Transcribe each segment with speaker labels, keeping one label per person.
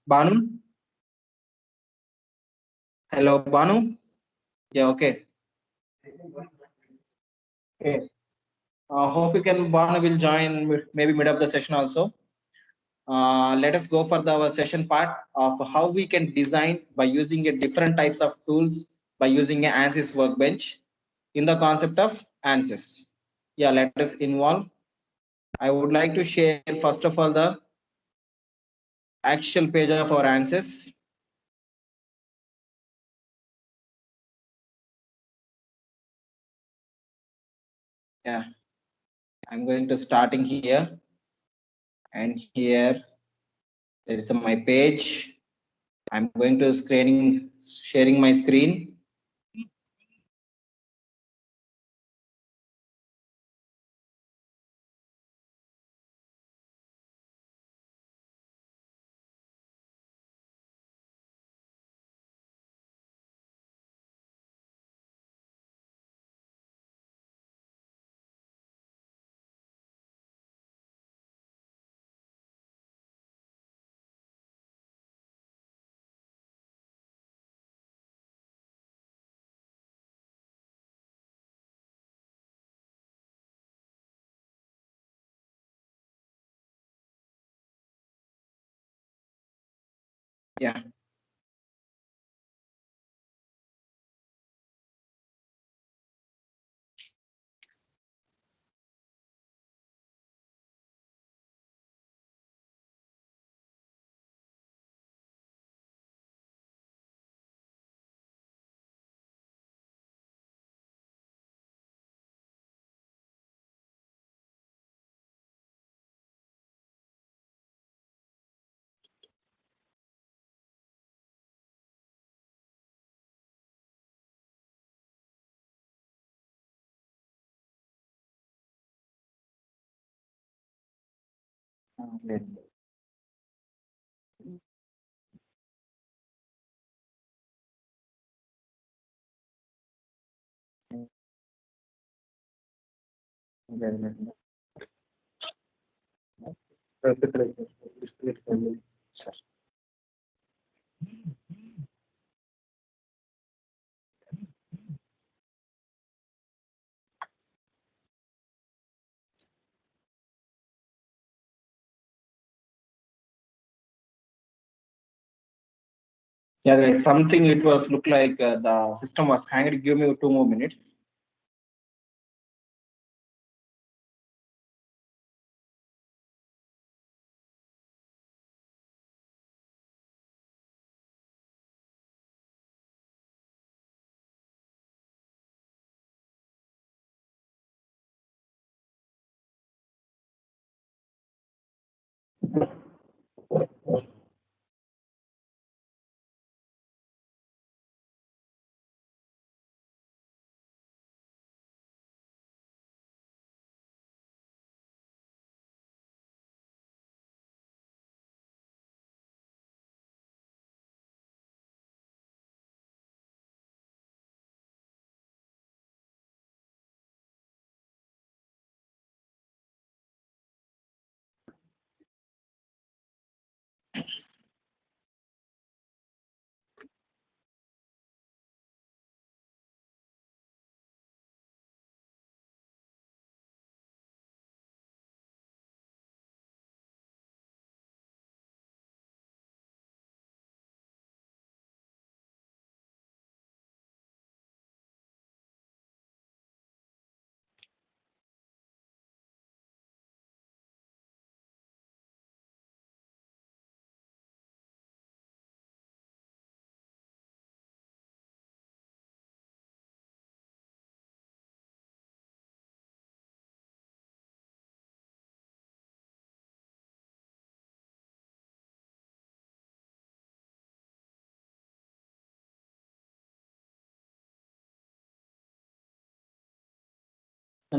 Speaker 1: Banu? Hello, Banu? Yeah, okay. Okay. Hope you can, Banu will join maybe mid of the session also. Let us go for the session part of how we can design by using a different types of tools by using an ANSYS workbench in the concept of ANSYS. Yeah, let us involve. I would like to share first of all the actual page of our ANSYS. Yeah, I'm going to starting here, and here there is my page. I'm going to sharing my screen. Yeah. Yeah, there's something it was look like the system was hanged. Give me 2 more minutes.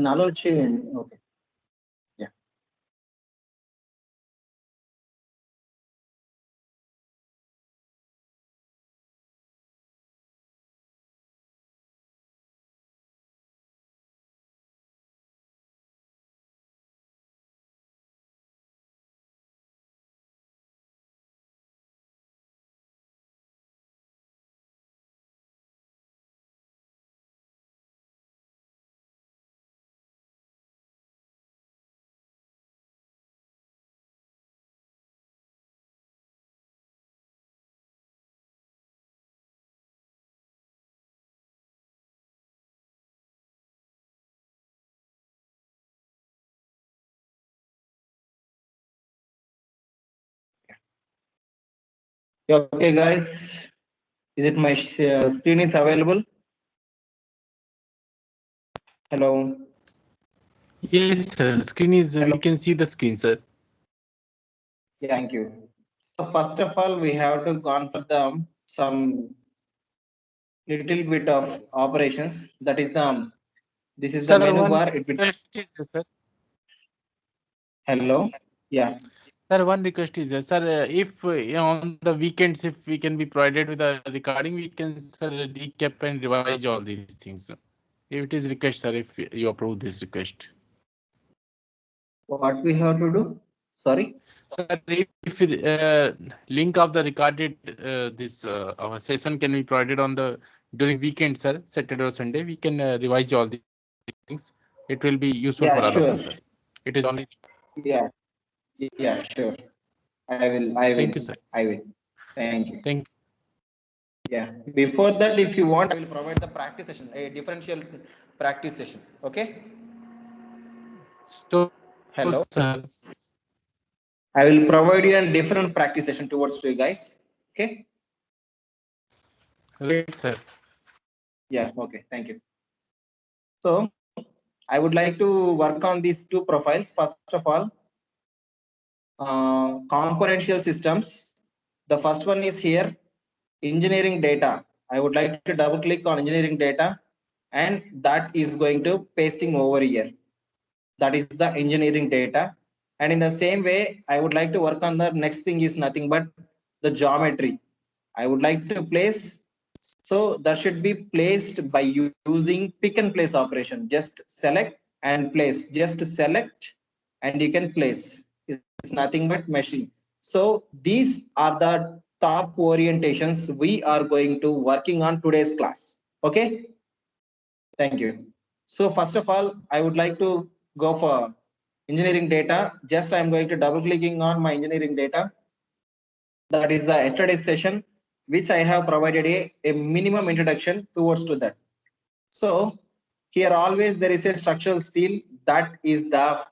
Speaker 1: నాలో చేయండి okay Okay, guys. Is it my screen is available? Hello.
Speaker 2: Yes, sir. Screen is, we
Speaker 1: Hello.
Speaker 2: can see the screen, sir.
Speaker 1: Thank you. So first of all, we have to go on for the some little bit of operations. That is the this is the
Speaker 2: Sir,
Speaker 1: menu
Speaker 2: one
Speaker 1: bar. It will
Speaker 2: request is there, sir.
Speaker 1: hello. Yeah.
Speaker 2: Sir, one request is there, sir. If on the weekends, if we can be provided with a recording, we can, sir, recap and revise all these things. If it is request, sir, if you approve this request.
Speaker 1: What we have to do? Sorry.
Speaker 2: Sir, if link of the recorded this our session can be provided on the during weekend, sir, Saturday or Sunday, we can revise all these things. It will be useful for all of us, sir.
Speaker 1: Yeah, sure.
Speaker 2: It is only.
Speaker 1: Yeah. Yeah, sure. I will.
Speaker 2: Thank
Speaker 1: I
Speaker 2: you, sir.
Speaker 1: will. I will. Thank you.
Speaker 2: Thank.
Speaker 1: Yeah. Before that, if you want, I will provide the practice session, a differential practice session. Okay.
Speaker 2: So, sir.
Speaker 1: Hello. I will provide you a different practice session towards you guys. Okay.
Speaker 2: Right, sir.
Speaker 1: Yeah. Okay. Thank you. So I would like to work on these two profiles. First of all, componential systems. The first one is here, engineering data. I would like to double click on engineering data, and that is going to pasting over here. That is the engineering data. And in the same way, I would like to work on the next thing is nothing but the geometry. I would like to place, so that should be placed by using pick and place operation. Just select and place, just select and you can place. It's nothing but meshing. So these are the top orientations we are going to working on today's class. Okay. Thank you. So first of all, I would like to go for engineering data. Just I'm going to double clicking on my engineering data. That is the yesterday's session, which I have provided a minimum introduction towards to that. So here always there is a structural steel that is the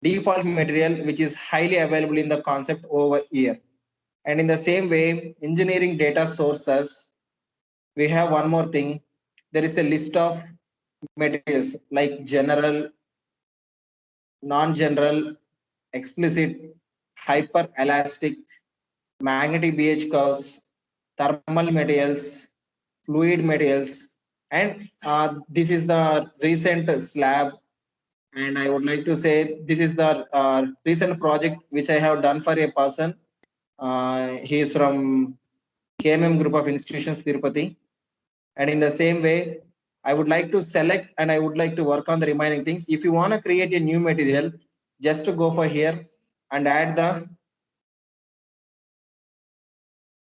Speaker 1: default material which is highly available in the concept over here. And in the same way, engineering data sources, we have one more thing. There is a list of materials like general, non-general, explicit, hyper-elastic, magnetic pH curves, thermal materials, fluid materials, and this is the recent slab. And I would like to say this is the recent project which I have done for a person. He is from KMM Group of Institutions, Tirupati. And in the same way, I would like to select and I would like to work on the remaining things. If you want to create a new material, just to go for here and add the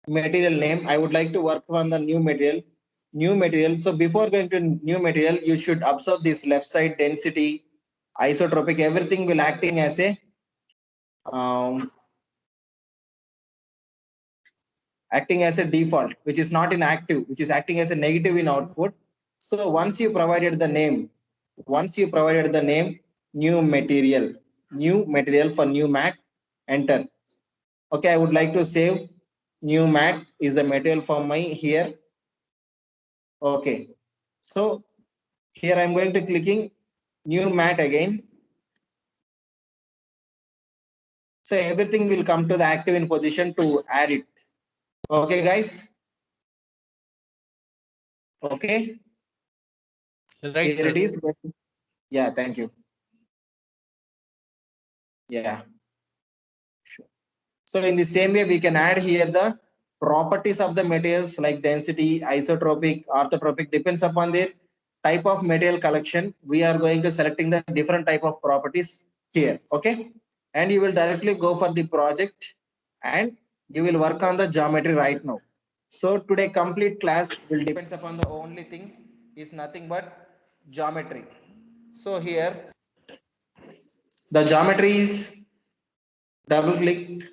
Speaker 1: material name. I would like to work on the new material. So before going to new material, you should observe this left side density, isotropic, everything will acting as a um, default, which is not in active, which is acting as a negative in output. So once you provided the name, new material for new mat, enter. Okay, I would like to save new mat is the material for my here. Okay, so here I'm going to clicking new mat again. So everything will come to the active in position to add it. Okay, guys. Okay,
Speaker 2: Right,
Speaker 1: here
Speaker 2: sir.
Speaker 1: it is. Yeah, thank you. Yeah. Sure. So in the same way, we can add here the properties of the materials like density, isotropic, orthotropic, depends upon the type of material collection. We are going to selecting the different type of properties here. Okay. And you will directly go for the project and you will work on the geometry right now. So today complete class will depends upon the only thing is nothing but geometry. So here the geometry is double click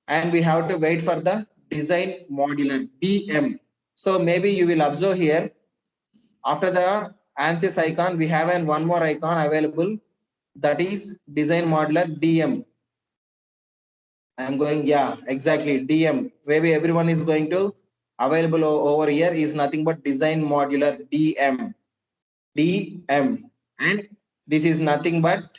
Speaker 1: and we have to wait for the design modular DM. So maybe you will observe here after the ANSYS icon, we have an one more icon available that is design modular DM. I'm going, yeah, exactly. DM. Maybe everyone is going to available over here is nothing but design modular DM. DM. And this is nothing but,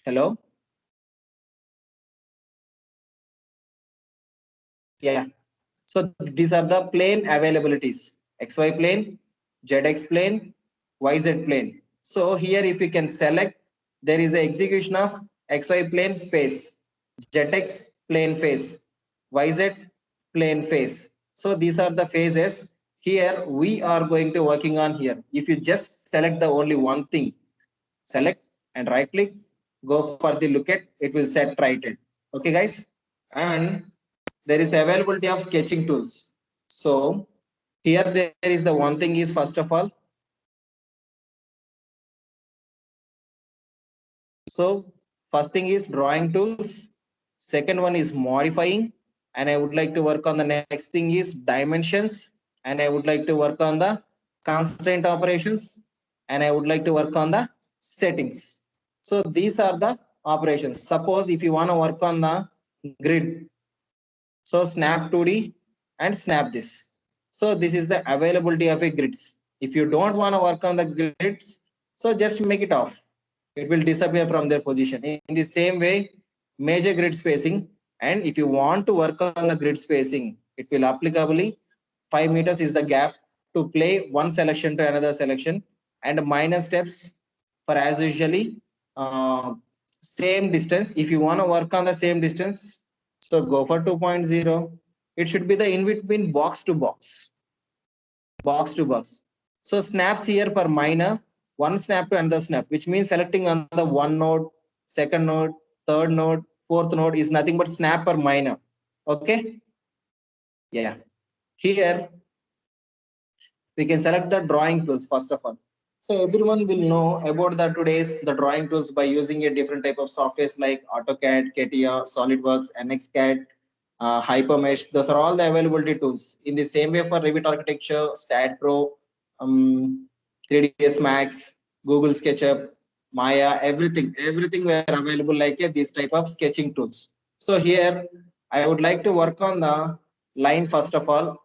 Speaker 1: hello? Yeah. So these are the plane availabilities. XY plane, ZX plane, YZ plane. So here if you can select, there is a execution of XY plane face, ZX plane face, YZ plane face. So these are the phases. Here we are going to working on here. If you just select the only one thing, select and right click, go for the look at, it will set right it. Okay guys. And there is availability of sketching tools. So here there is the one thing is first of all, so first thing is drawing tools, second one is modifying, and I would like to work on the next thing is dimensions, and I would like to work on the constraint operations, and I would like to work on the settings. So these are the operations. Suppose if you want to work on the grid, so snap 2D and snap this. So this is the availability of a grids. If you don't want to work on the grids, so just make it off. It will disappear from their position. In the same way, major grid spacing. And if you want to work on the grid spacing, it will applicably 5 meters is the gap to play one selection to another selection, and minor steps for as usually same distance. If you want to work on the same distance, so go for 2.0. It should be the in between box to box, box to box. So snaps here per minor, one snap to another snap, which means selecting on the one node, second node, third node, fourth node is nothing but snap per minor. Okay. Yeah. Here we can select the drawing tools first of all. So everyone will know about the today's the drawing tools by using a different type of softwares like AutoCAD, CATIA, SolidWorks, NXCAD, Hypermesh. Those are all the availability tools. In the same way for Revit architecture, StatPro, 3ds Max, Google SketchUp, Maya, everything were available like this type of sketching tools. So here I would like to work on the line first of all.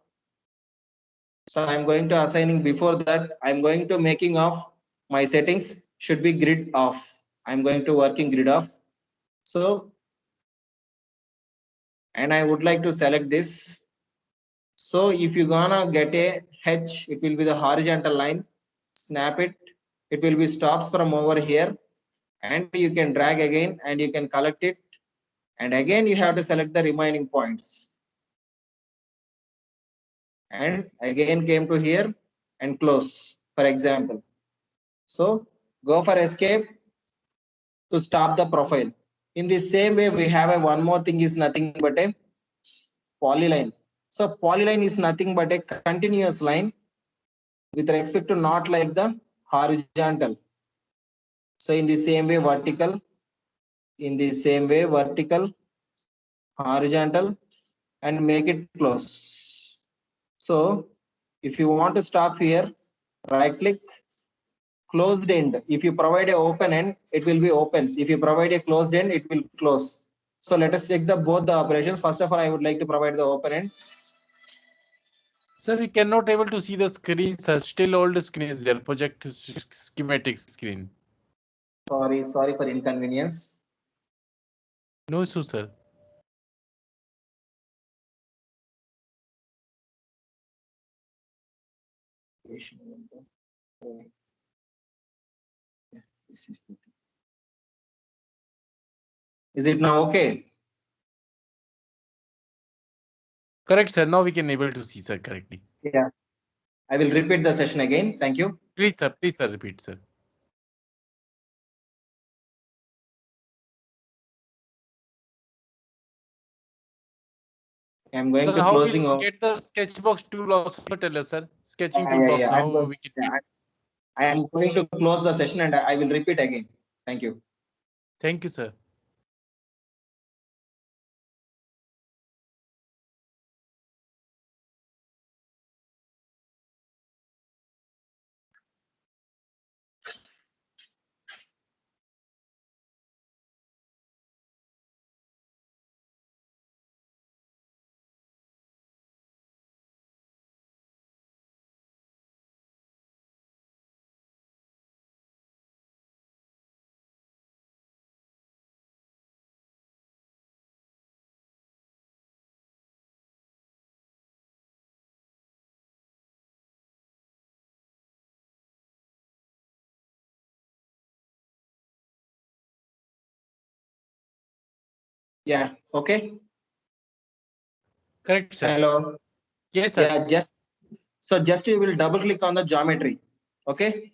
Speaker 1: So I'm going to assigning before that, I'm going to making of my settings should be grid off. I'm going to working grid off. So, and I would like to select this. So if you're gonna get a H, it will be the horizontal line, snap it. It will be stops from over here, and you can drag again and you can collect it. And again, you have to select the remaining points. And again came to here and close, for example. So go for escape to stop the profile. In the same way, we have a one more thing is nothing but a polyline. So polyline is nothing but a continuous line with respect to not like the horizontal. So in the same way, vertical, in the same way, vertical, horizontal, and make it close. So if you want to stop here, right click, closed end. If you provide a open end, it will be opens. If you provide a closed end, it will close. So let us check the both the operations. First of all, I would like to provide the open end.
Speaker 2: Sir, we cannot able to see the screen, sir. Still old screen is there, project schematic screen.
Speaker 1: Sorry for inconvenience.
Speaker 2: No issue, sir.
Speaker 1: Is it now okay?
Speaker 2: Correct, sir. Now we can able to see, sir, correctly.
Speaker 1: Yeah. I will repeat the session again. Thank you.
Speaker 2: Please, sir, repeat, sir.
Speaker 1: I'm going
Speaker 2: So
Speaker 1: to
Speaker 2: how
Speaker 1: closing
Speaker 2: we'll
Speaker 1: out.
Speaker 2: get the sketchbox tool also tell us, sir. Sketching toolbox,
Speaker 1: I'm
Speaker 2: how
Speaker 1: going,
Speaker 2: we can
Speaker 1: yeah,
Speaker 2: get.
Speaker 1: I am going to close the session and I will repeat again. Thank you.
Speaker 2: Thank you, sir.
Speaker 1: Yeah. Okay.
Speaker 2: Correct, sir.
Speaker 1: Hello.
Speaker 2: Yes, sir.
Speaker 1: Yeah. Just you will double click on the geometry. Okay.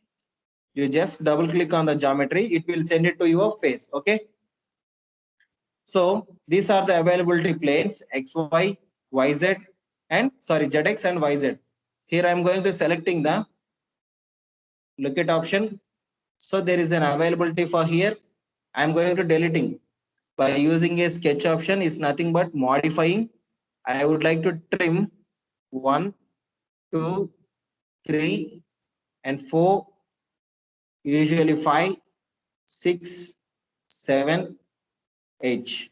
Speaker 1: You just double click on the geometry. It will send it to your face. Okay. So these are the availability planes X, Y, Y, Z, and sorry, ZX and YZ. Here I am going to selecting the look at option. So there is an availability for here. I am going to deleting by using a sketch option is nothing but modifying. I would like to trim 1, 2, 3, and 4, usually 5, 6, 7, 8.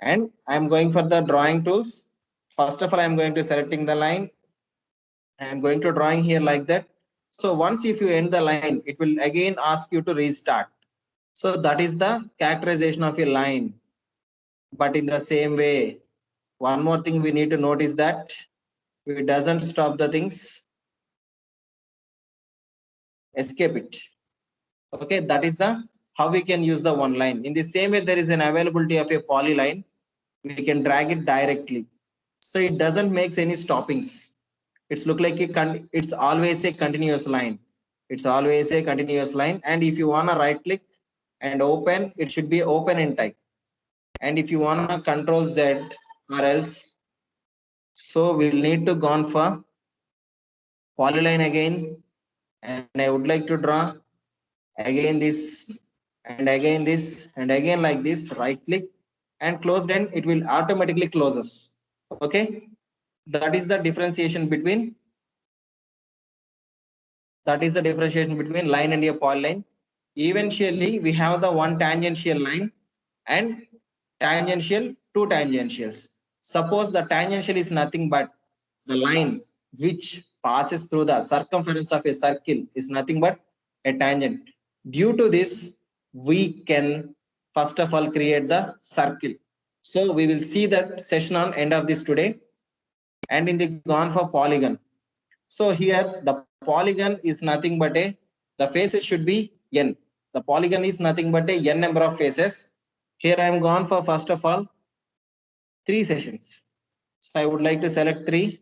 Speaker 1: And I am going for the drawing tools. First of all, I am going to selecting the line. I am going to drawing here like that. So once if you end the line, it will again ask you to restart. So that is the characterization of a line. But in the same way, one more thing we need to notice that it doesn't stop the things, escape it. Okay, that is the how we can use the one line. In the same way, there is an availability of a polyline. We can drag it directly. So it doesn't make any stoppings. It's look like it's always a continuous line. It's always a continuous line. And if you want to right click and open, it should be open in type. And if you want to control Z or else, so we'll need to go on for polyline again. And I would like to draw again this and again this and again like this, right click and close, then it will automatically closes. Okay. That is the differentiation between line and a polyline. Eventually, we have the one tangential line and tangential, two tangentials. Suppose the tangential is nothing but the line which passes through the circumference of a circle is nothing but a tangent. Due to this, we can first of all create the circle. So we will see that session on end of this today. And in the gone for polygon. So here the polygon is nothing but the faces should be n. The polygon is nothing but a n number of faces. Here I am gone for first of all 3 sessions. So I would like to select 3.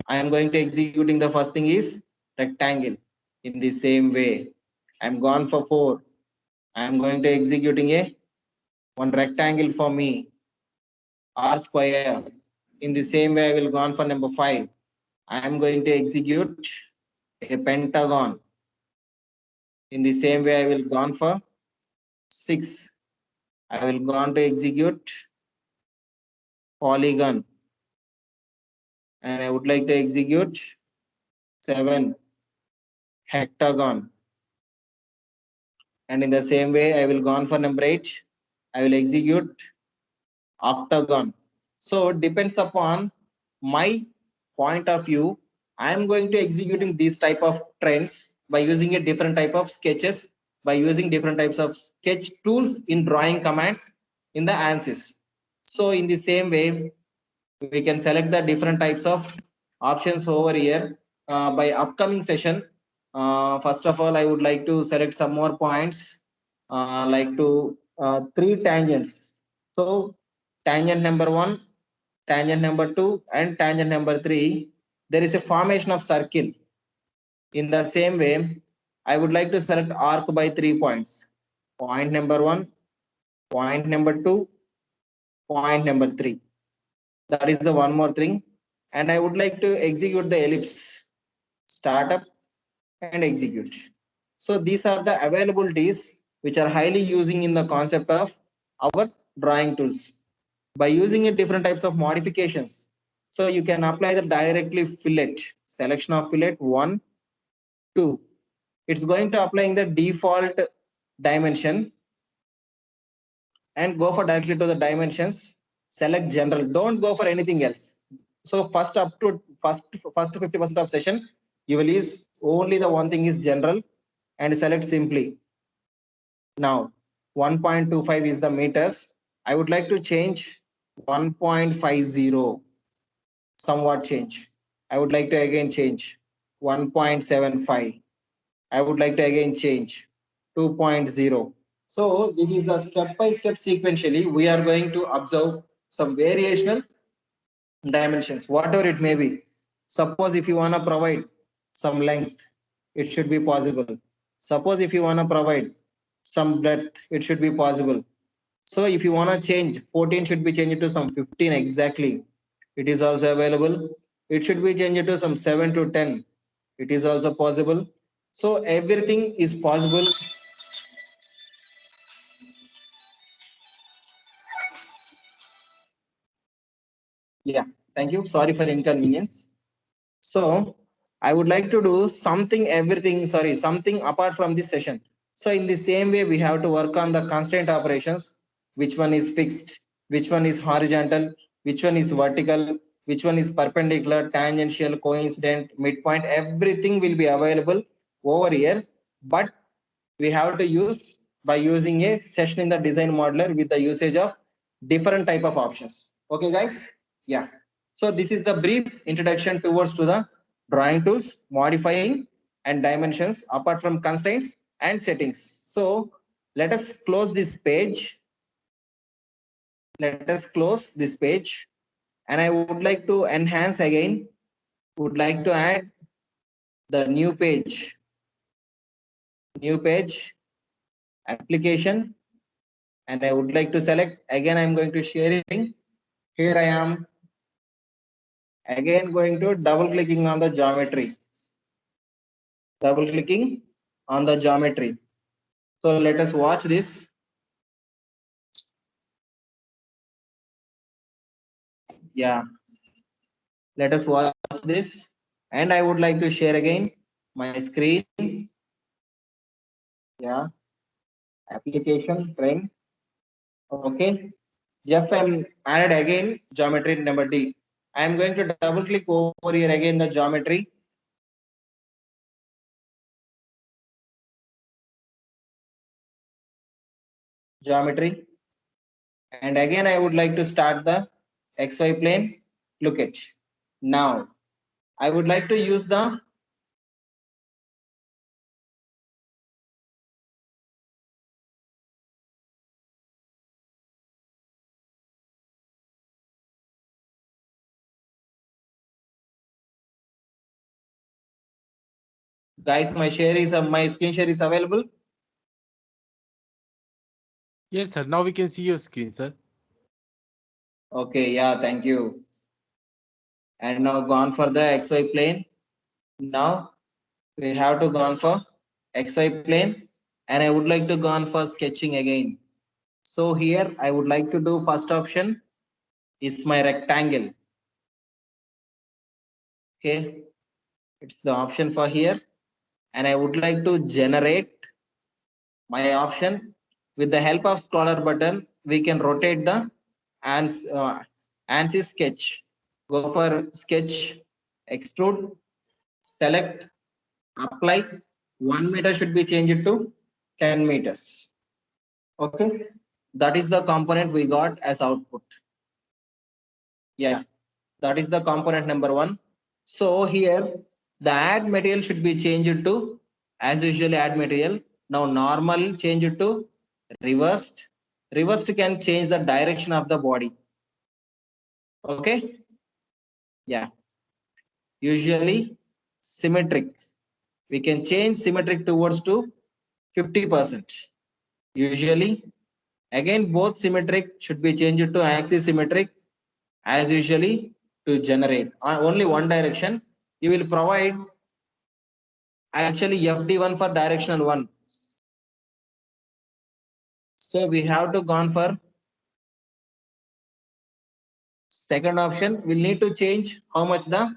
Speaker 1: I am going to executing the first thing is rectangle. In the same way, I am gone for 4. I am going to executing a one rectangle for me, r square. In the same way, I will gone for number 5. I am going to execute a pentagon. In the same way, I will gone for 6. I will go on to execute polygon. And I would like to execute 7 hectagon. And in the same way, I will go on for number 8. I will execute octagon. So depends upon my point of view. I am going to executing these type of trends by using a different type of sketches, by using different types of sketch tools in drawing commands in the ANSYS. So in the same way, we can select the different types of options over here by upcoming session. First of all, I would like to select some more points like to 3 tangents. So tangent number 1, tangent number 2, and tangent number 3. There is a formation of circle. In the same way, I would like to select arc by 3 points. Point number 1, point number 2, point number 3. That is the one more thing. And I would like to execute the ellipse, start up and execute. So these are the availabilities which are highly using in the concept of our drawing tools. By using it different types of modifications. So you can apply the directly fillet, selection of fillet 1, 2. It's going to applying the default dimension and go for directly to the dimensions, select general, don't go for anything else. So first up to first 50% of session, you will use only the one thing is general and select simply. Now 1.25 is the meters. I would like to change 1.50, somewhat change. I would like to again change 1.75. I would like to again change 2.0. So this is the step-by-step sequentially. We are going to observe some variational dimensions, whatever it may be. Suppose if you want to provide some length, it should be possible. Suppose if you want to provide some breadth, it should be possible. So if you want to change 14 should be changed to some 15 exactly. It is also available. It should be changed to some 7 to 10. It is also possible. So everything is possible. Yeah, thank you. Sorry for inconvenience. So I would like to do something, everything, sorry, something apart from this session. So in the same way, we have to work on the constraint operations, which one is fixed, which one is horizontal, which one is vertical, which one is perpendicular, tangential, coincident, midpoint, everything will be available over here. But we have to use by using a session in the design modeler with the usage of different type of options. Okay, guys? Yeah. So this is the brief introduction towards to the drawing tools, modifying and dimensions apart from constraints and settings. So let us close this page. Let us close this page. And I would like to enhance again, would like to add the new page, application, and I would like to select again. I'm going to sharing. Here I am again going to double clicking on the geometry. Double clicking on the geometry. So let us watch this. Yeah, let us watch this. And I would like to share again my screen. Yeah, application train. Okay, just I'm added again geometry number D. I'm going to double click over here again the geometry. Geometry. And again, I would like to start the XY plane. Look at now. I would like to use the guys. My share is my screen share is available.
Speaker 2: Yes, sir. Now we can see your screen, sir.
Speaker 1: Okay, yeah, thank you. And now gone for the XY plane. Now we have to gone for XY plane, and I would like to go on for sketching again. So here I would like to do first option is my rectangle. Okay, it's the option for here, and I would like to generate my option. With the help of scroller button, we can rotate the ANSYS sketch. Go for sketch, extrude, select, apply. 1 meter should be changed to 10 meters. Okay, that is the component we got as output. Yeah, that is the component number 1. So here the add material should be changed to as usually add material. Now normal change it to reversed. Reversed can change the direction of the body. Okay. Yeah. Usually symmetric. We can change symmetric towards to 50%. Usually again both symmetric should be changed to axis symmetric as usually to generate only one direction. You will provide actually FD1 for directional 1. So we have to gone for second option. We'll need to change how much the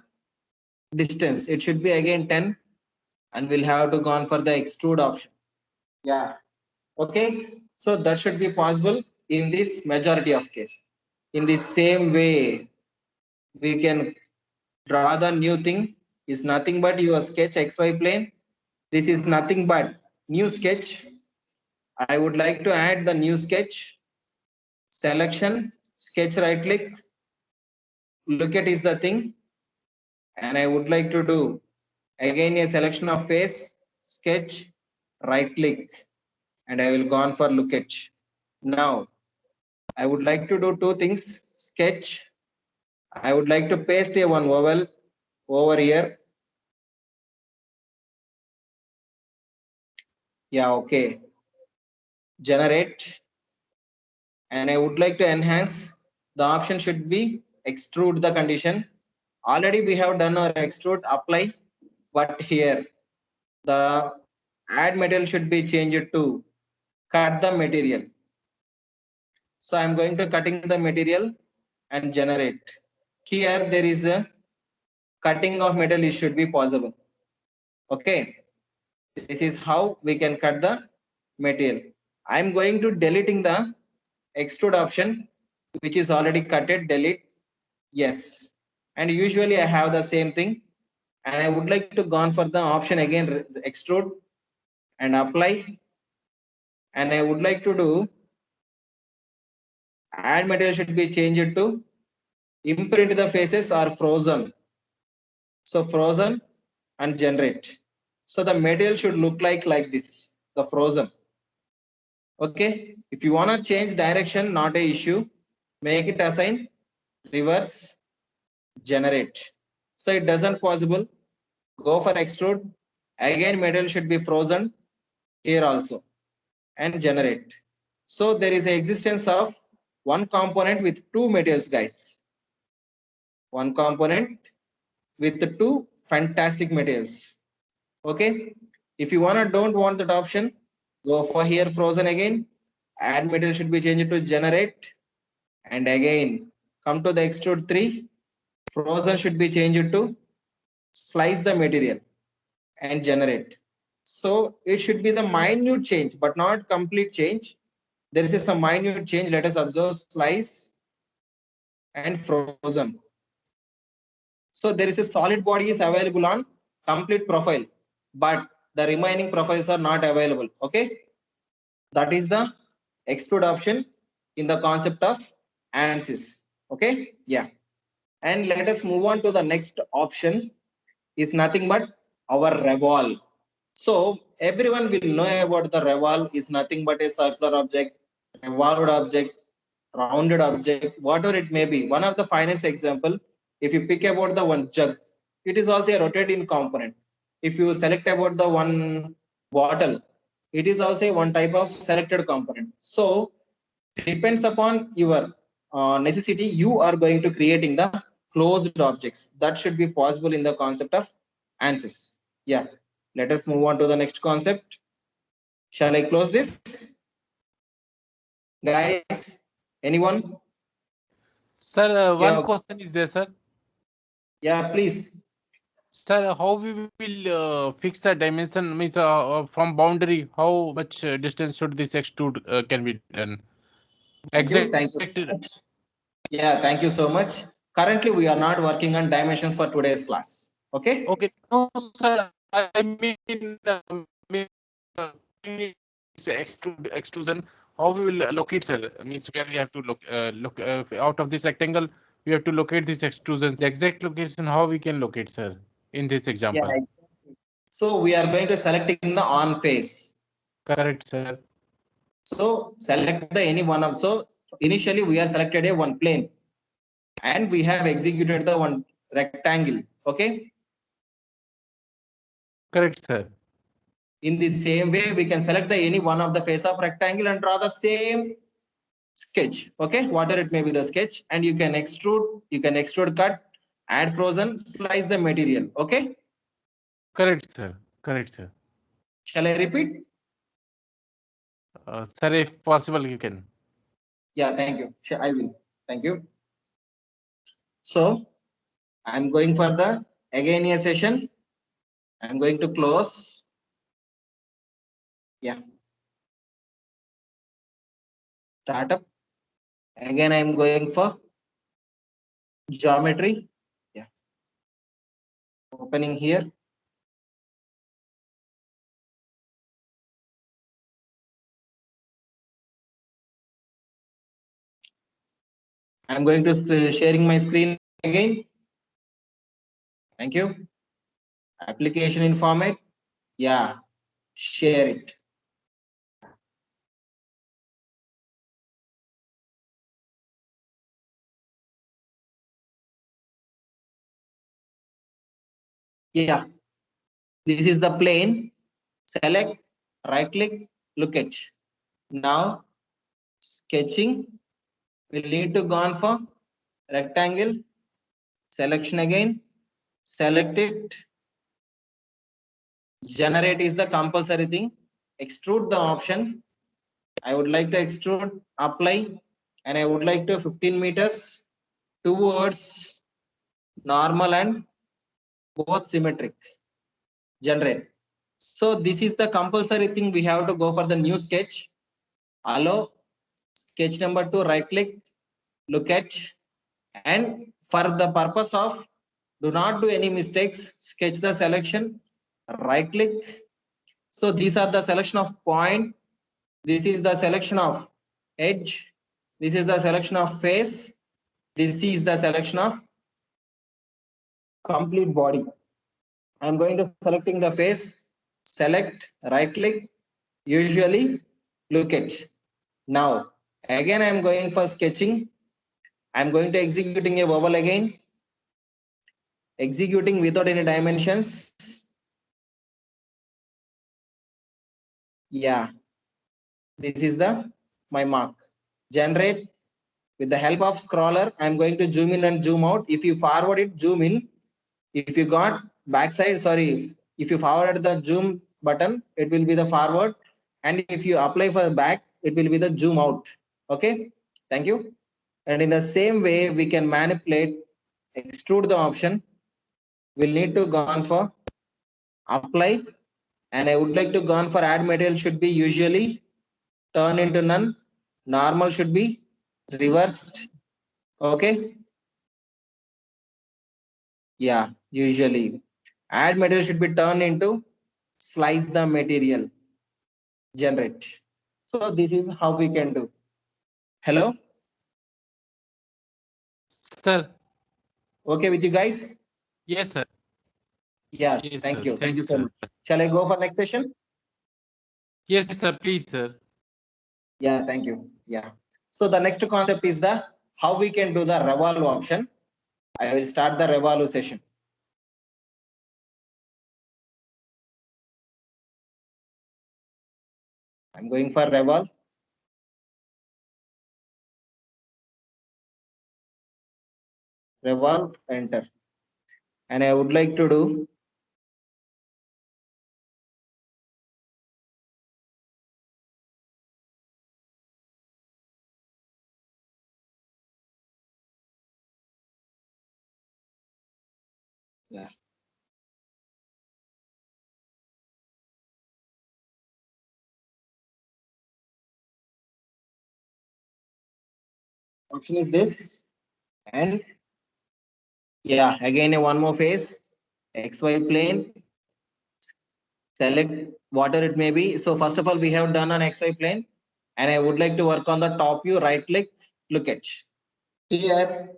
Speaker 1: distance. It should be again 10, and we'll have to gone for the extrude option. Yeah. Okay. So that should be possible in this majority of case. In the same way, we can draw the new thing is nothing but your sketch XY plane. This is nothing but new sketch. I would like to add the new sketch selection, sketch right click, look at is the thing, and I would like to do again a selection of face, sketch, right click, and I will go on for look at. Now, I would like to do two things. Sketch. I would like to paste a one vowel over here. Yeah, okay. Generate. And I would like to enhance. The option should be extrude the condition. Already we have done our extrude apply, but here the add material should be changed to cut the material. So I'm going to cutting the material and generate. Here there is a cutting of metal, it should be possible. Okay, this is how we can cut the material. I'm going to deleting the extrude option, which is already cutted. Delete. Yes, and usually I have the same thing, and I would like to go on for the option again, extrude and apply, and I would like to do add material should be changed to imprint the faces are frozen. So frozen and generate. So the material should look like this, the frozen. Okay, if you want to change direction, not a issue. Make it assign, reverse, generate. So it doesn't possible. Go for extrude. Again, material should be frozen here also and generate. So there is a existence of one component with two materials, guys. One component with the two fantastic materials. Okay, if you don't want that option, go for here frozen again. Add material should be changed to generate, and again come to the extrude 3. Frozen should be changed to slice the material and generate. So it should be the minute change, but not complete change. There is some minute change. Let us observe slice and frozen. So there is a solid body is available on complete profile, but the remaining profiles are not available. Okay, that is the extrude option in the concept of ANSYS. Okay, yeah, and let us move on to the next option. Is nothing but our revolve. So everyone will know about the revolve is nothing but a circular object, revolved object, rounded object, whatever it may be. One of the finest example, if you pick about the one jug, it is also a rotating component. If you select about the one bottle, it is also one type of selected component. So depends upon your necessity, you are going to creating the closed objects. That should be possible in the concept of ANSYS. Yeah, let us move on to the next concept. Shall I close this? Guys, anyone?
Speaker 2: Sir, one
Speaker 1: Yeah,
Speaker 2: question is there, sir.
Speaker 1: yeah, please.
Speaker 2: Sir, how we will fix the dimension means from boundary? How much distance should this extrude can be done?
Speaker 1: Thank you.
Speaker 2: Exact.
Speaker 1: Thank you so much. Yeah, thank you so much. Currently, we are not working on dimensions for today's class. Okay.
Speaker 2: Okay. No, sir. I mean, extrusion. How we will locate, sir? Means where we have to look out of this rectangle. We have to locate this extrusion. The exact location. How we can locate, sir? In this
Speaker 1: Yeah.
Speaker 2: example.
Speaker 1: Exactly. So we are going to selecting the on face.
Speaker 2: Correct, sir.
Speaker 1: So select the any one of, so initially we are selected a one plane and we have executed the one rectangle. Okay.
Speaker 2: Correct, sir.
Speaker 1: In the same way, we can select the any one of the face of rectangle and draw the same sketch. Okay. Whatever it may be the sketch, and you can extrude, cut, add frozen, slice the material. Okay.
Speaker 2: Correct, sir. Correct, sir.
Speaker 1: Shall I repeat?
Speaker 2: Sir, if possible, you can.
Speaker 1: Yeah, thank you. Sure, I will. Thank you. So I'm going for the again a session. I'm going to close. Yeah. Startup. Again, I'm going for geometry. Yeah. Opening here. I'm going to sharing my screen again. Thank you. Application in format. Yeah. Share it. Yeah, this is the plane. Select, right click, look at. Now sketching. We'll need to go on for rectangle. Selection again. Select it. Generate is the compulsory thing. Extrude the option. I would like to extrude, apply, and I would like to 15 meters towards normal and both symmetric. Generate. So this is the compulsory thing. We have to go for the new sketch. Allow sketch number 2, right click, look at, and for the purpose of do not do any mistakes, sketch the selection, right click. So these are the selection of point. This is the selection of edge. This is the selection of face. This is the selection of complete body. I'm going to selecting the face. Select, right click, usually look at. Now again I'm going for sketching. I'm going to executing a vowel again. Executing without any dimensions. Yeah, this is the my mark. Generate. With the help of scroller, I'm going to zoom in and zoom out. If you forward it, zoom in. If you got backside, sorry, if you forward the zoom button, it will be the forward. And if you apply for back, it will be the zoom out. Okay, thank you. And in the same way, we can manipulate, extrude the option. We'll need to go on for apply. And I would like to go on for add material should be usually turn into none. Normal should be reversed. Okay. Yeah, usually add material should be turned into slice the material, generate. So this is how we can do. Hello.
Speaker 2: Sir.
Speaker 1: Okay with you guys?
Speaker 2: Yes, sir.
Speaker 1: Yeah,
Speaker 2: Yes,
Speaker 1: thank
Speaker 2: sir.
Speaker 1: you. Thank you so
Speaker 2: Sir.
Speaker 1: much. Shall I go for next session?
Speaker 2: Yes, sir. Please, sir.
Speaker 1: Yeah, thank you. Yeah. So the next concept is the how we can do the revolve option. I will start the revolve session. I'm going for revolve. Revolve, enter. And I would like to do yeah. Option is this. And yeah, again a one more phase. XY plane. Select whatever it may be. So first of all, we have done an XY plane, and I would like to work on the top view. Right click, look at. Here,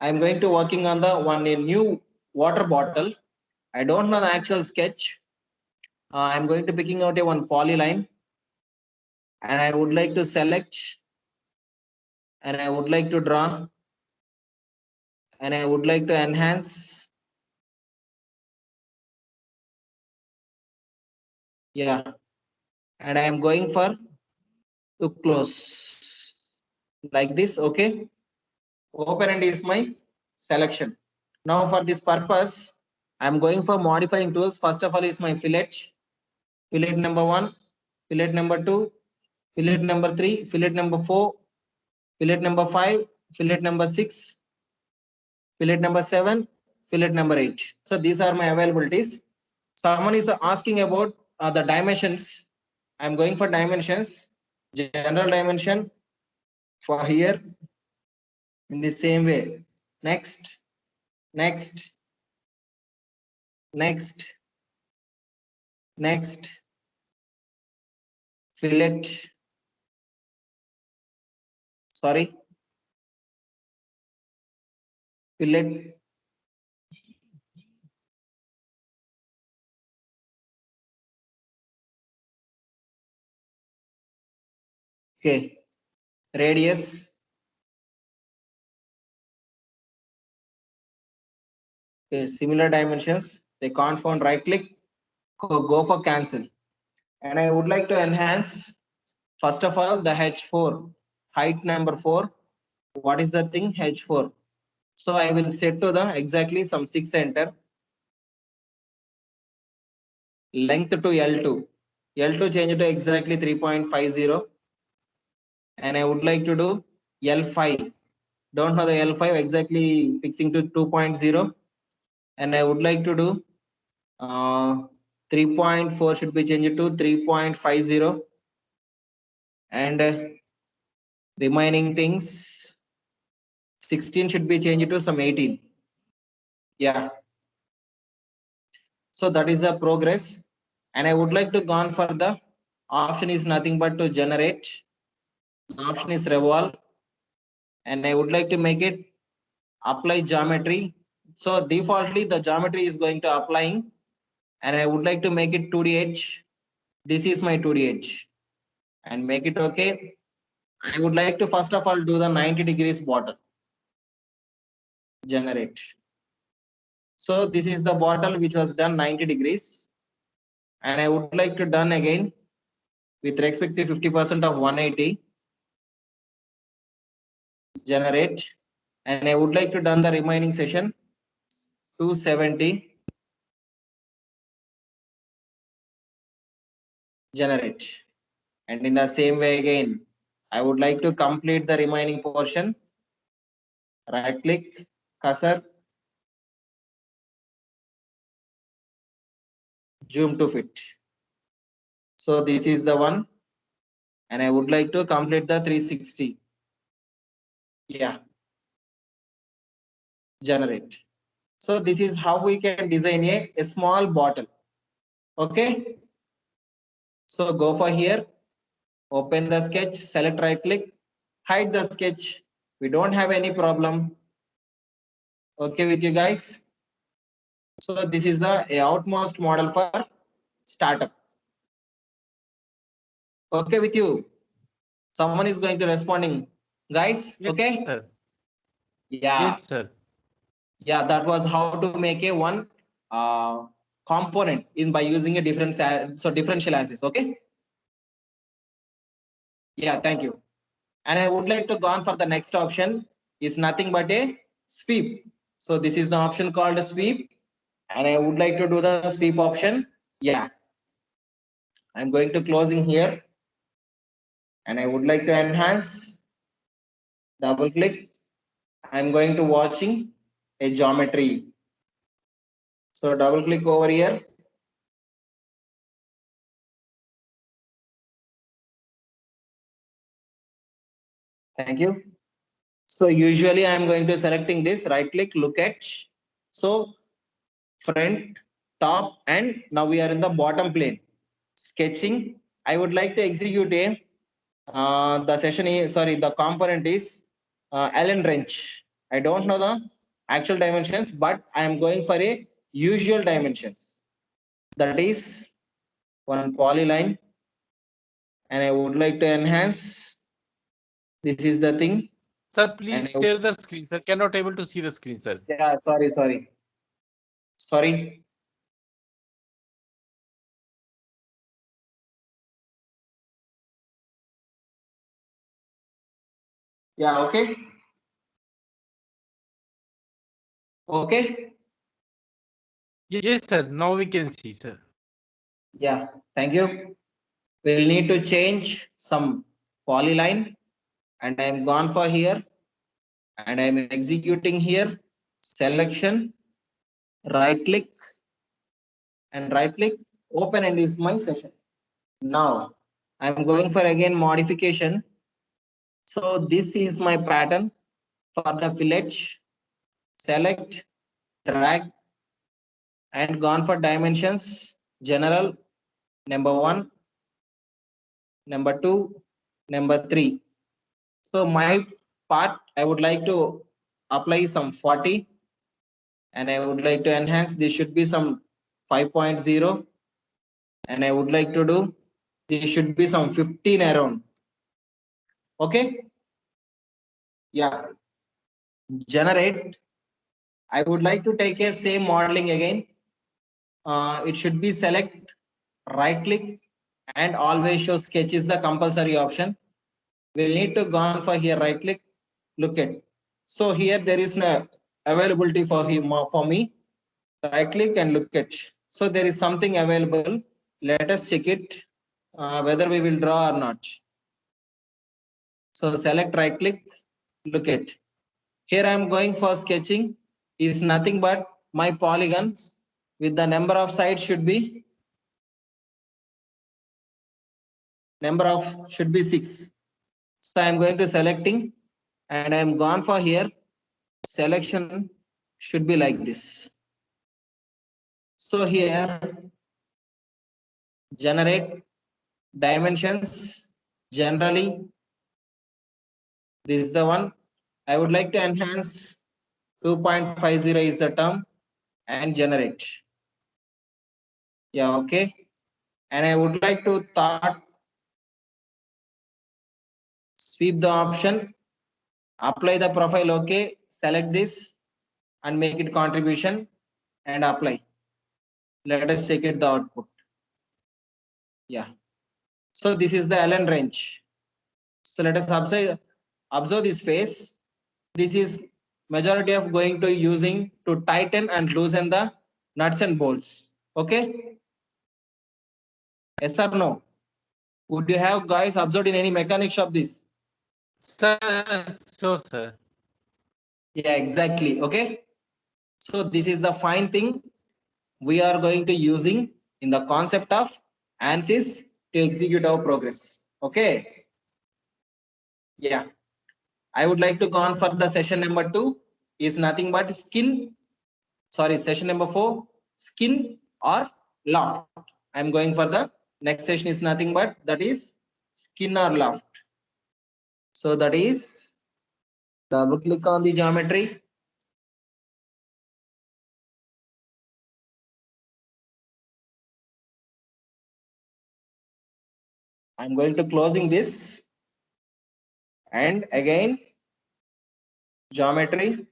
Speaker 1: I'm going to working on the one a new water bottle. I don't know the actual sketch. I'm going to picking out a one polyline, and I would like to select, and I would like to draw, and I would like to enhance. Yeah, and I am going for to close like this. Okay, open and is my selection. Now for this purpose, I'm going for modifying tools. First of all is my fillet. Fillet number 1, fillet number 2, fillet number 3, fillet number 4, fillet number 5, fillet number 6, fillet number 7, fillet number 8. So these are my availabilities. Someone is asking about the dimensions. I'm going for dimensions. General dimension for here in the same way. Next, next, next, next, fillet, sorry, fillet, okay, radius, okay, similar dimensions, They can't find, right click, go for cancel. And I would like to enhance, first of all, the H4, height number 4. What is the thing? H4. So I will set to the exactly some 6 enter. Length to L2. L2 change to exactly 3.50. And I would like to do L5. Don't know the L5, exactly fixing to 2.0. And I would like to do 3.4 should be changed to 3.50. And remaining things, 16 should be changed to some 18. Yeah. So that is the progress. And I would like to go on for the option is nothing but to generate. The option is revolve. And I would like to make it apply geometry. So defaultly the geometry is going to applying. And I would like to make it 2D edge. This is my 2D edge. And make it okay. I would like to first of all do the 90 degrees bottle. Generate. So this is the bottle which was done 90 degrees. And I would like to done again with respect to 50% of 180. Generate. And I would like to done the remaining session 270. Generate. And in the same way again, I would like to complete the remaining portion. Right click, cursor, zoom to fit. So this is the one. And I would like to complete the 360. Yeah. Generate. So this is how we can design a small bottle. Okay. So go for here, open the sketch, select right click, hide the sketch. We don't have any problem. Okay with you guys. So this is the outmost model for startup. Okay with you. Someone is going to responding. Guys,
Speaker 2: Yes,
Speaker 1: okay?
Speaker 2: sir.
Speaker 1: Yeah.
Speaker 2: Yes, sir.
Speaker 1: Yeah, that was how to make a one component in by using a different differential axis. Okay. Yeah, thank you. And I would like to go on for the next option is nothing but a sweep. So this is the option called sweep. And I would like to do the sweep option. Yeah. I'm going to closing here. And I would like to enhance. Double click. I'm going to watching a geometry. So double click over here. Thank you. So usually I'm going to selecting this, right click, look at. So front, top, and now we are in the bottom plane. Sketching. I would like to execute a the session is the component is Allen wrench. I don't know the actual dimensions, but I am going for a usual dimensions. That is one polyline, and I would like to enhance. This is the thing.
Speaker 2: Sir, please share the screen, sir. Cannot able to see the screen, sir.
Speaker 1: Yeah, sorry. Yeah, okay. Okay.
Speaker 2: Yes, sir. Now we can see, sir.
Speaker 1: Yeah, thank you. We'll need to change some polyline, and I'm gone for here, and I'm executing here. Selection, right click, and right click, open, and is my session. Now I'm going for again modification. So this is my pattern for the fillet. Select, drag, and gone for dimensions. General, number 1, number 2, number 3. So my part, I would like to apply some 40, and I would like to enhance. This should be some 5.0, and I would like to do. This should be some 15 around. Okay. Yeah. Generate. I would like to take a same modeling again. it should be select, right click, and always show sketch is the compulsory option. We'll need to go on for here, right click, look at. So here there is no availability for him for me. Right click and look at. So there is something available. Let us check it whether we will draw or not. So select, right click, look at. Here I am going for sketching. Is nothing but my polygon with the number of sides should be should be 6. So I am going to selecting and I am gone for here. Selection should be like this. So here generate dimensions. Generally this is the one. I would like to enhance 2.50 is the term and generate. Yeah, okay. And I would like to sweep the option, apply the profile, okay, select this and make it contribution and apply. Let us check it the output. Yeah. So this is the Allen wrench. So let us observe this face. This is majority of going to using to tighten and loosen the nuts and bolts. Okay. Yes or no? Would you have guys observed in any mechanic shop this?
Speaker 2: Sir, sure, sir.
Speaker 1: Yeah, exactly. Okay. So this is the fine thing we are going to using in the concept of ANSYS to execute our progress. Okay. Yeah. I would like to go on for the session number 2 is nothing but skin. Sorry, session number 4, skin or loft. I'm going for the next session is nothing but that is skin or loft. So that is double click on the geometry. I'm going to closing this and again geometry,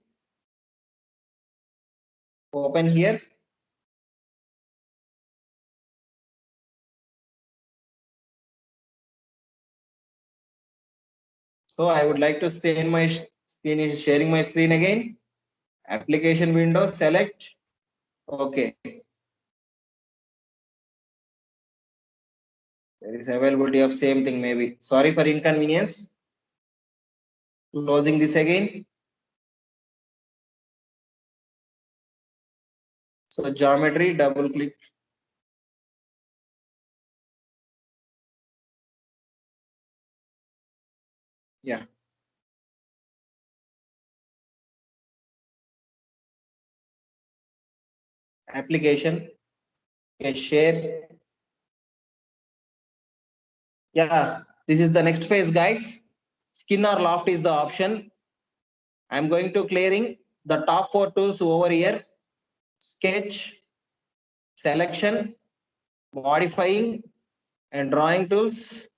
Speaker 1: open here. So I would like to stay in my screen, sharing my screen again. Application window, select. Okay. There is availability of same thing maybe. Sorry for inconvenience. Closing this again. So geometry, double click. Yeah. Application, okay, share. Yeah, this is the next phase, guys. Skin or loft is the option. I'm going to clearing the top 4 tools over here. Sketch, selection, modifying, and drawing tools.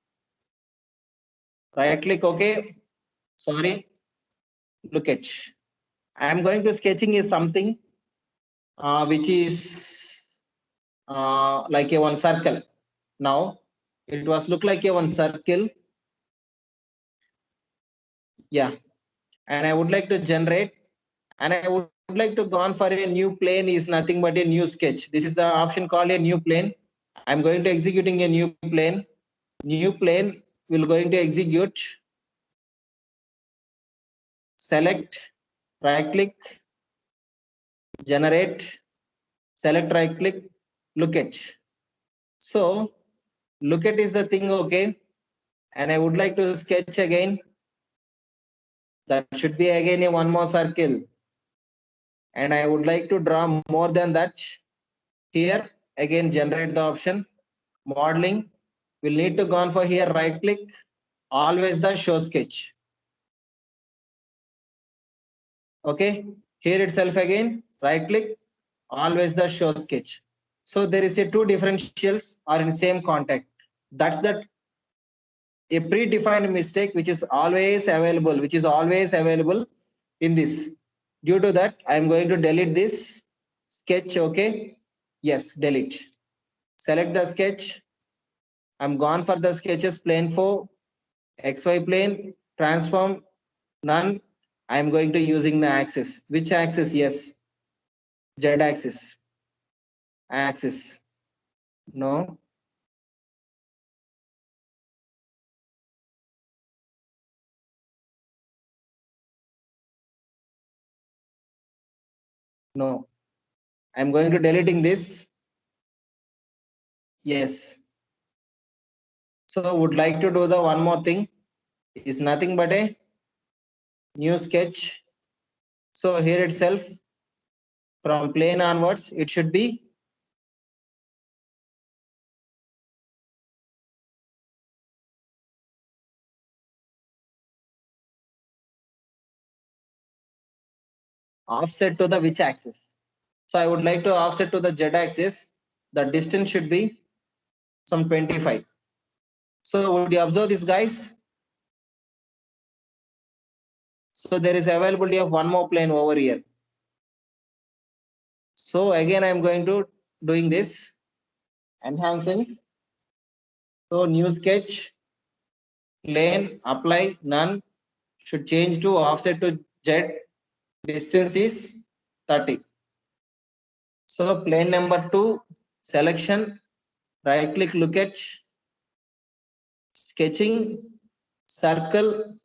Speaker 1: Right click, okay. Sorry, look at. I'm going to sketching is something which is like a one circle. Now it was look like a one circle. Yeah, and I would like to generate, and I would like to go on for a new plane is nothing but a new sketch. This is the option called a new plane. I'm going to executing a new plane. New plane will going to execute. Select, right click, generate, select, right click, look at. So look at is the thing, okay. And I would like to sketch again. That should be again a one more circle. And I would like to draw more than that. Here again generate the option. Modeling. We'll need to go on for here, right click, always the show sketch. Okay, here itself again, right click, always the show sketch. So there is a two differentials are in same contact. That's that a predefined mistake which is always available in this. Due to that, I am going to delete this sketch. Okay, Yes, delete. Select the sketch. I'm gone for the sketches, plane 4, XY plane, transform, none. I'm going to using the axis. Which axis? Yes, Z axis. Axis. No. No. I'm going to deleting this. Yes. So would like to do the one more thing. Is nothing but a new sketch. So here itself, from plane onwards, it should be offset to the which axis? So I would like to offset to the Z axis. The distance should be some 25. So would you observe this, guys? So there is availability of one more plane over here. So again, I'm going to doing this, enhancing. So new sketch, plane, apply, none, should change to offset to Z. Distance is 30. So plane number 2, selection, right click, look at, sketching, circle.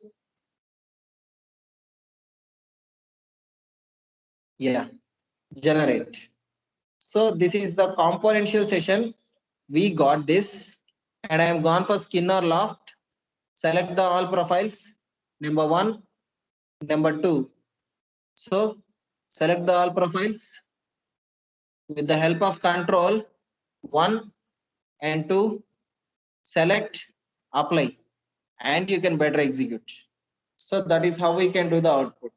Speaker 1: Yeah, generate. So this is the componential session. We got this, and I am gone for Skinner loft. Select the all profiles, number 1, number 2. So select the all profiles with the help of control 1 and 2. Select, apply, and you can better execute. So that is how we can do the output.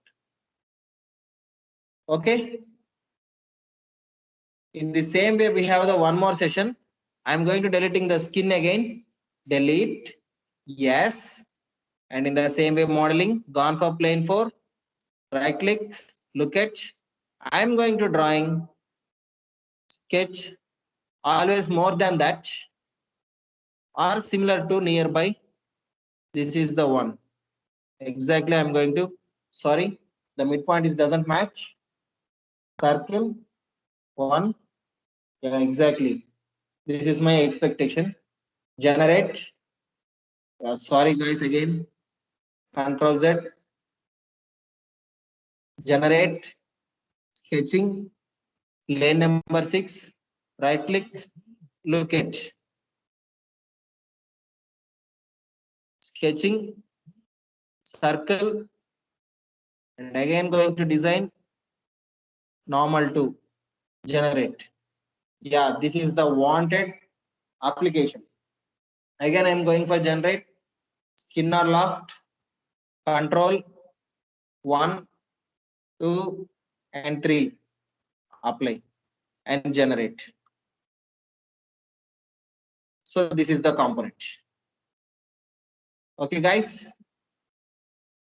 Speaker 1: Okay. In the same way, we have the one more session. I'm going to deleting the skin again. Delete. Yes. And in the same way, modeling, gone for plane 4. Right click, look at. I'm going to drawing sketch, always more than that or similar to nearby. This is the one. Exactly, I'm going to, sorry, the midpoint is doesn't match. Circle 1. Yeah, exactly. This is my expectation. Generate. Sorry guys, again. Control Z. Generate. Sketching. Lane number 6. Right click. Look at. Sketching. Circle. And again going to design. Normal 2. Generate. Yeah, this is the wanted application. Again, I'm going for generate. Skinner loft. Control 1, 2, and 3. Apply and generate. So this is the component. Okay, guys.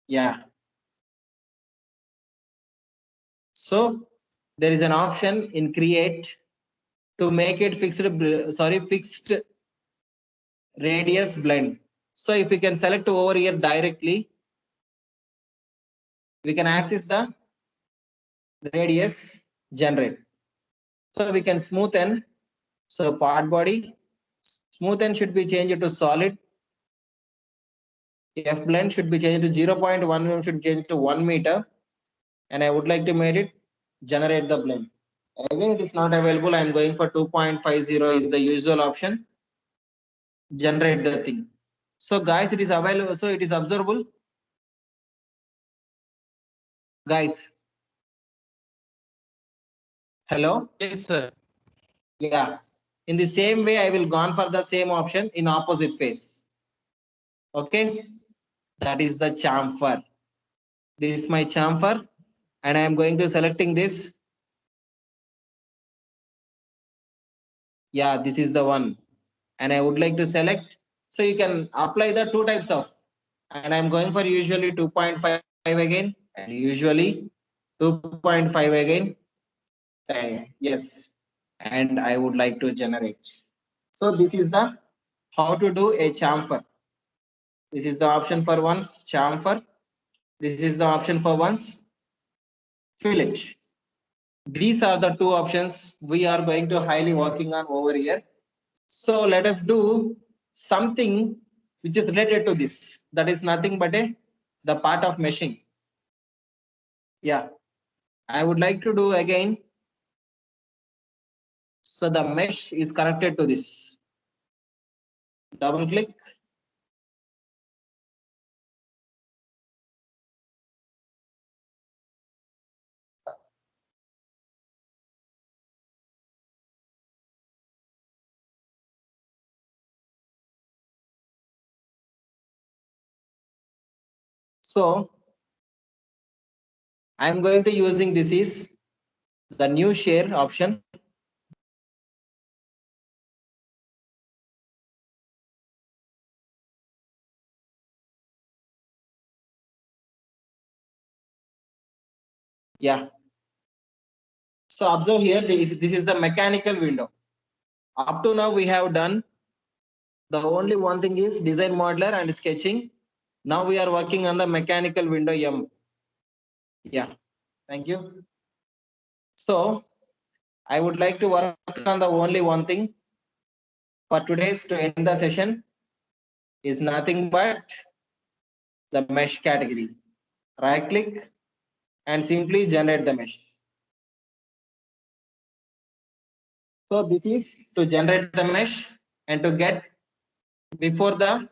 Speaker 1: Yeah. So there is an option in create to make it fixed radius blend. So if we can select over here directly, we can access the radius generate. So we can smoothen. So part body smoothen should be changed to solid. F blend should be changed to 0.1 should change to 1 meter. And I would like to make it generate the blend. Again, it is not available. I'm going for 2.50 is the usual option. Generate the thing. So guys, it is available. So it is observable. Guys. Hello.
Speaker 2: Yes, sir.
Speaker 1: Yeah. In the same way, I will gone for the same option in opposite face. Okay. That is the chamfer. This is my chamfer. And I am going to selecting this. Yeah, this is the one. And I would like to select. So you can apply the 2 types of. And I'm going for usually 2.5 again. And usually 2.5 again. Yes. and I would like to generate. So this is the how to do a chamfer. This is the option for one's chamfer. This is the option for one's fillet. These are the two options we are going to highly working on over here. So let us do something which is related to this. That is nothing but the part of meshing. Yeah, I would like to do again. So the mesh is connected to this. Double click. So I'm going to using this is the new share option. Yeah. So observe here, this is the mechanical window. Up to now we have done the only one thing is design modeler and sketching. Now we are working on the mechanical window M. Yeah, thank you. So I would like to work on the only one thing for today's to end the session is nothing but the mesh category. Right click and simply generate the mesh. So this is to generate the mesh and to get before the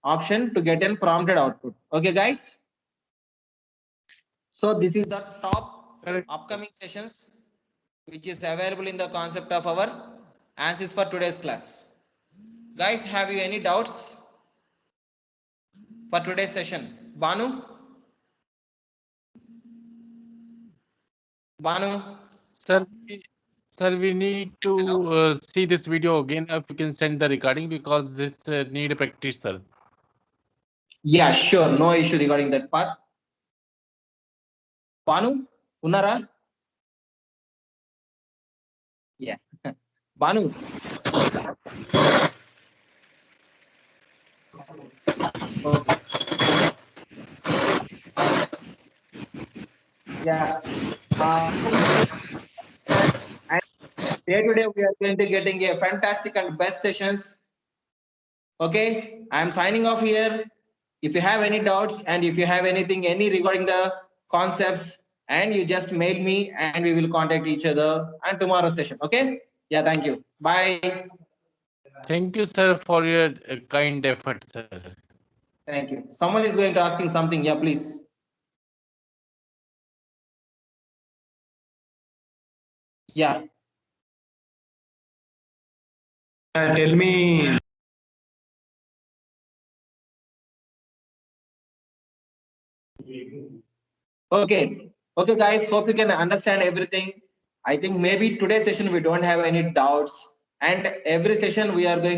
Speaker 1: option to get an prompted output. Okay, guys. So this is the top
Speaker 2: Correct.
Speaker 1: upcoming sessions which is available in the concept of our answers for today's class. Guys, have you any doubts for today's session? Banu? Banu?
Speaker 2: Sir, we need to see this video again. If you can send the recording because this need a practice, sir.
Speaker 1: Yeah, sure. No issue regarding that part. Banu? Unara? Yeah. Banu? Okay. Yeah. And day to day we are going to getting a fantastic and best sessions. Okay. I'm signing off here. If you have any doubts and if you have anything, any regarding the concepts, and you just mail me and we will contact each other and tomorrow's session. Okay. Yeah. Thank you. Bye.
Speaker 2: Thank you, sir, for your kind effort, sir.
Speaker 1: Thank you. Someone is going to asking something. Yeah, please. Yeah.
Speaker 3: Tell me.
Speaker 1: Okay. Okay, guys. Hope you can understand everything. I think maybe today's session we don't have any doubts, and every session we are going